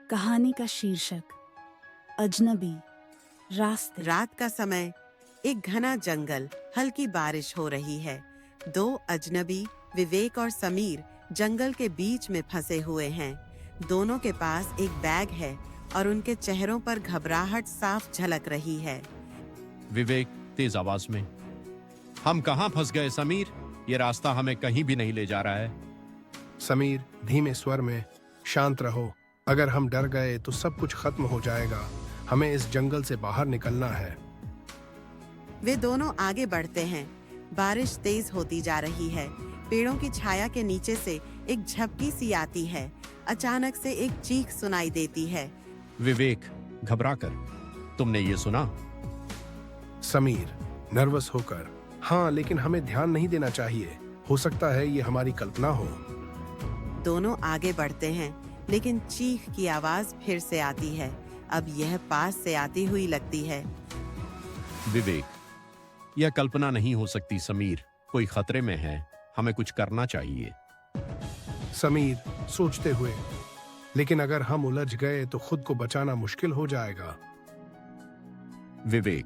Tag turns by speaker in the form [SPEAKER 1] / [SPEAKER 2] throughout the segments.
[SPEAKER 1] कहानी का शीर्षक अजनबी रास्ते।
[SPEAKER 2] रात का समय, एक घना जंगल, हल्की बारिश हो रही है। दो अजनबी, विवेक और समीर, जंगल के बीच में फंसे हुए हैं। दोनों के पास एक बैग है और उनके चेहरों पर घबराहट साफ झलक रही है।
[SPEAKER 3] विवेक तेज आवाज में, हम कहाँ फंस गए समीर? ये रास्ता हमें कहीं भी नहीं ले जा रहा है।
[SPEAKER 4] समीर धीमे स्वर में, शांत रहो। अगर हम डर गए तो सब कुछ खत्म हो जाएगा। हमें इस जंगल से बाहर निकलना है।
[SPEAKER 2] वे दोनों आगे बढ़ते हैं। बारिश तेज होती जा रही है। पेड़ों की छाया के नीचे से एक झपकी सी आती है। अचानक से एक चीख सुनाई देती है।
[SPEAKER 3] विवेक घबराकर, तुमने ये सुना?
[SPEAKER 4] समीर नर्वस होकर, हाँ, लेकिन हमें ध्यान नहीं देना चाहिए। हो सकता है ये हमारी कल्पना हो।
[SPEAKER 2] दोनों आगे बढ़ते हैं, लेकिन चीख की आवाज फिर से आती है। अब यह पास से आती हुई लगती है।
[SPEAKER 3] विवेक, यह कल्पना नहीं हो सकती समीर, कोई खतरे में है, हमें कुछ करना चाहिए।
[SPEAKER 4] समीर सोचते हुए, लेकिन अगर हम उलझ गए तो खुद को बचाना मुश्किल हो जाएगा।
[SPEAKER 3] विवेक,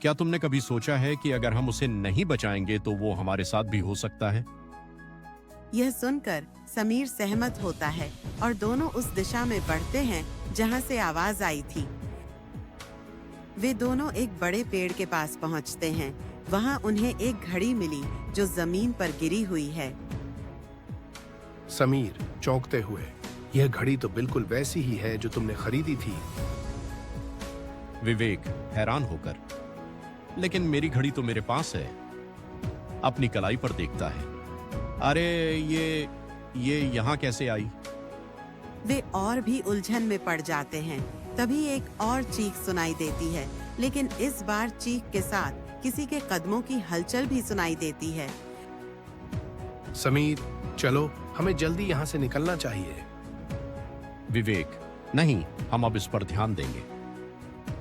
[SPEAKER 3] क्या तुमने कभी सोचा है कि अगर हम उसे नहीं बचाएंगे तो वो हमारे साथ भी हो सकता है?
[SPEAKER 2] यह सुनकर समीर सहमत होता है और दोनों उस दिशा में बढ़ते हैं जहां से आवाज आई थी। वे दोनों एक बड़े पेड़ के पास पहुंचते हैं। वहां उन्हें एक घड़ी मिली जो जमीन पर गिरी हुई है।
[SPEAKER 4] समीर चौंकते हुए, यह घड़ी तो बिल्कुल वैसी ही है जो तुमने खरीदी थी।
[SPEAKER 3] विवेक हैरान होकर, लेकिन मेरी घड़ी तो मेरे पास है। अपनी कलाई पर देखता है, अरे ये यहाँ कैसे आई?
[SPEAKER 2] वे और भी उलझन में पड़ जाते हैं। तभी एक और चीख सुनाई देती है, लेकिन इस बार चीख के साथ किसी के कदमों की हलचल भी सुनाई देती है।
[SPEAKER 4] समीर चलो, हमें जल्दी यहाँ से निकलना चाहिए।
[SPEAKER 3] विवेक, नहीं, हम अब इस पर ध्यान देंगे।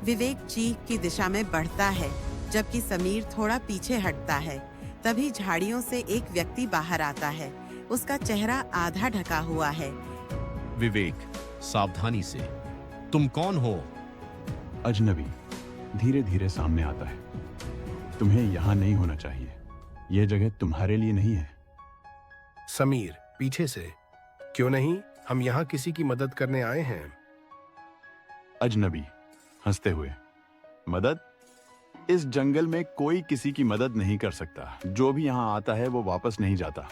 [SPEAKER 2] विवेक चीख की दिशा में बढ़ता है, जबकि समीर थोड़ा पीछे हटता है। तभी झाड़ियों से एक व्यक्ति बाहर आता है। उसका चेहरा आधा ढका हुआ है।
[SPEAKER 3] विवेक सावधानी से, तुम कौन हो?
[SPEAKER 5] अजनबी धीरे धीरे सामने आता है। तुम्हें यहाँ नहीं होना चाहिए। यह जगह तुम्हारे लिए नहीं है।
[SPEAKER 4] समीर पीछे से, क्यों नहीं, हम यहाँ किसी की मदद करने आए हैं।
[SPEAKER 5] अजनबी हंसते हुए, मदद? इस जंगल में कोई किसी की मदद नहीं कर सकता। जो भी यहाँ आता है वो वापस नहीं जाता।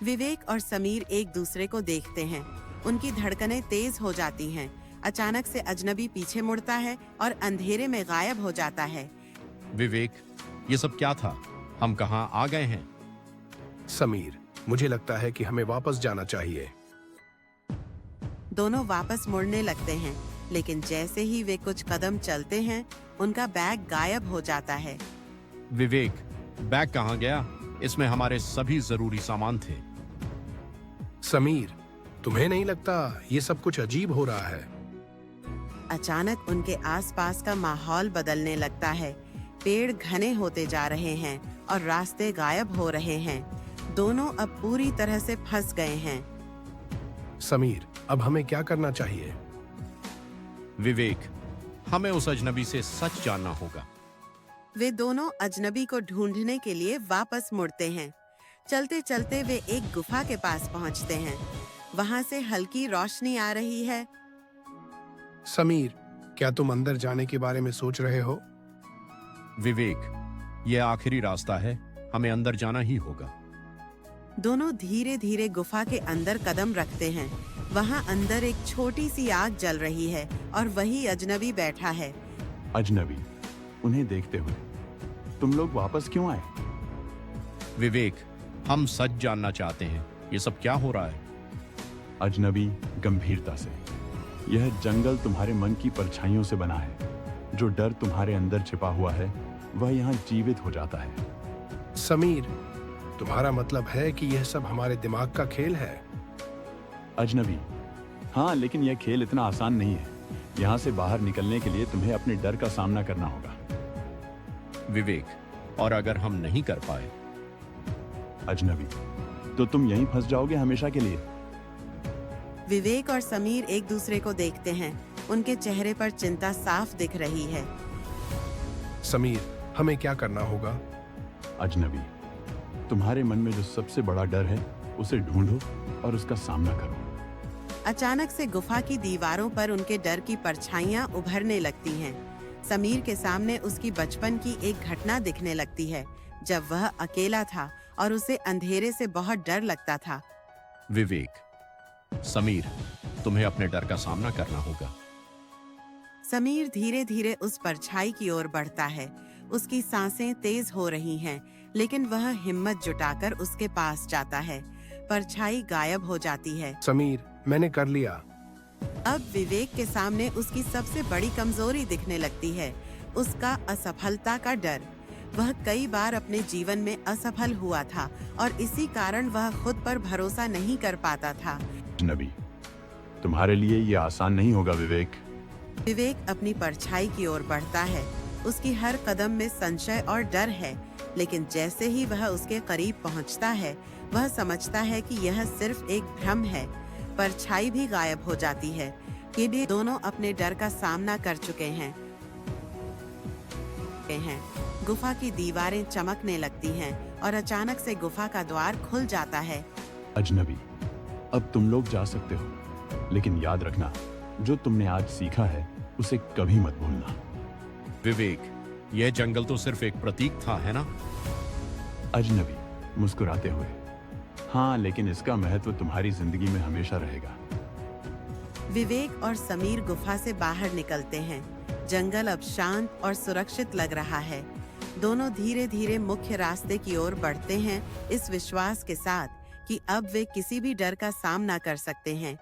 [SPEAKER 2] विवेक और समीर एक दूसरे को देखते हैं। उनकी धड़कनें तेज हो जाती हैं। अचानक से अजनबी पीछे मुड़ता है और अंधेरे में गायब हो जाता है।
[SPEAKER 3] विवेक, ये सब क्या था? हम कहाँ आ गए हैं?
[SPEAKER 4] समीर, मुझे लगता है कि हमें वापस जाना चाहिए।
[SPEAKER 2] दोनों वापस मुड़ने लगते हैं, लेकिन जैसे ही वे कुछ कदम चलते हैं, उनका बैग गायब हो जाता है।
[SPEAKER 3] विवेक, बैग कहाँ गया? इसमें हमारे सभी जरूरी सामान थे।
[SPEAKER 4] समीर, तुम्हें नहीं लगता ये सब कुछ अजीब हो रहा है?
[SPEAKER 2] अचानक उनके आसपास का माहौल बदलने लगता है। पेड़ घने होते जा रहे हैं और रास्ते गायब हो रहे हैं। दोनों अब पूरी तरह से फंस गए हैं।
[SPEAKER 4] समीर, अब हमें क्या करना चाहिए?
[SPEAKER 3] विवेक, हमें उस अजनबी से सच जानना होगा।
[SPEAKER 2] वे दोनों अजनबी को ढूंढने के लिए वापस मुड़ते हैं। चलते चलते वे एक गुफा के पास पहुंचते हैं। वहां से हल्की रोशनी आ रही है।
[SPEAKER 4] समीर, क्या तुम अंदर जाने के बारे में सोच रहे हो?
[SPEAKER 3] विवेक, यह आखिरी रास्ता है, हमें अंदर जाना ही होगा।
[SPEAKER 2] दोनों धीरे धीरे गुफा के अंदर कदम रखते हैं। वहां अंदर एक छोटी सी आग जल रही है और वही अजनबी बैठा है।
[SPEAKER 5] अजनबी उन्हें देखते हुए, तुम लोग वापस क्यों आए?
[SPEAKER 3] विवेक, हम सच जानना चाहते हैं, ये सब क्या हो रहा है?
[SPEAKER 5] अजनबी गंभीरता से, यह जंगल तुम्हारे मन की परछाइयों से बना है। जो डर तुम्हारे अंदर छिपा हुआ है वह यहाँ जीवित हो जाता है।
[SPEAKER 4] समीर, तुम्हारा मतलब है कि यह सब हमारे दिमाग का खेल है?
[SPEAKER 5] अजनबी, हाँ, लेकिन यह खेल इतना आसान नहीं है। यहाँ से बाहर निकलने के लिए तुम्हें अपने डर का सामना करना होगा।
[SPEAKER 3] विवेक, और अगर हम नहीं कर पाए?
[SPEAKER 5] अजनबी, तो तुम यहीं फंस जाओगे हमेशा के लिए।
[SPEAKER 2] विवेक और समीर एक दूसरे को देखते हैं। उनके चेहरे पर चिंता साफ दिख रही है।
[SPEAKER 4] समीर, हमें क्या करना होगा?
[SPEAKER 5] अजनबी, तुम्हारे मन में जो सबसे बड़ा डर है उसे ढूंढो और उसका सामना करो।
[SPEAKER 2] अचानक से गुफा की दीवारों पर उनके डर की परछाइयां उभरने लगती हैं। समीर के सामने उसकी बचपन की एक घटना दिखने लगती है, जब वह अकेला था और उसे अंधेरे से बहुत डर लगता था।
[SPEAKER 3] विवेक, समीर, तुम्हें अपने डर का सामना करना होगा।
[SPEAKER 2] समीर धीरे धीरे उस परछाई की ओर बढ़ता है। उसकी सांसें तेज हो रही हैं, लेकिन वह हिम्मत जुटाकर उसके पास जाता है। परछाई गायब हो जाती है।
[SPEAKER 4] समीर, मैंने कर लिया।
[SPEAKER 2] अब विवेक के सामने उसकी सबसे बड़ी कमजोरी दिखने लगती है, उसका असफलता का डर। वह कई बार अपने जीवन में असफल हुआ था और इसी कारण वह खुद पर भरोसा नहीं कर पाता था।
[SPEAKER 5] अजनबी, तुम्हारे लिए ये आसान नहीं होगा विवेक।
[SPEAKER 2] विवेक अपनी परछाई की ओर बढ़ता है। उसकी हर कदम में संशय और डर है, लेकिन जैसे ही वह उसके करीब पहुंचता है, वह समझता है कि यह सिर्फ एक भ्रम है। परछाई भी गायब हो जाती है। ये भी दोनों अपने डर का सामना कर चुके हैं। गुफा की दीवारें चमकने लगती हैं और अचानक से गुफा का द्वार खुल जाता है।
[SPEAKER 5] अजनबी, अब तुम लोग जा सकते हो, लेकिन याद रखना, जो तुमने आज सीखा है उसे कभी मत भूलना।
[SPEAKER 3] विवेक, यह जंगल तो सिर्फ एक प्रतीक था, है ना?
[SPEAKER 5] अजनबी मुस्कुराते हुए, हाँ, लेकिन इसका महत्व तुम्हारी जिंदगी में हमेशा रहेगा।
[SPEAKER 2] विवेक और समीर गुफा से बाहर निकलते हैं। जंगल अब शांत और सुरक्षित लग रहा है। दोनों धीरे धीरे मुख्य रास्ते की ओर बढ़ते हैं, इस विश्वास के साथ कि अब वे किसी भी डर का सामना कर सकते हैं।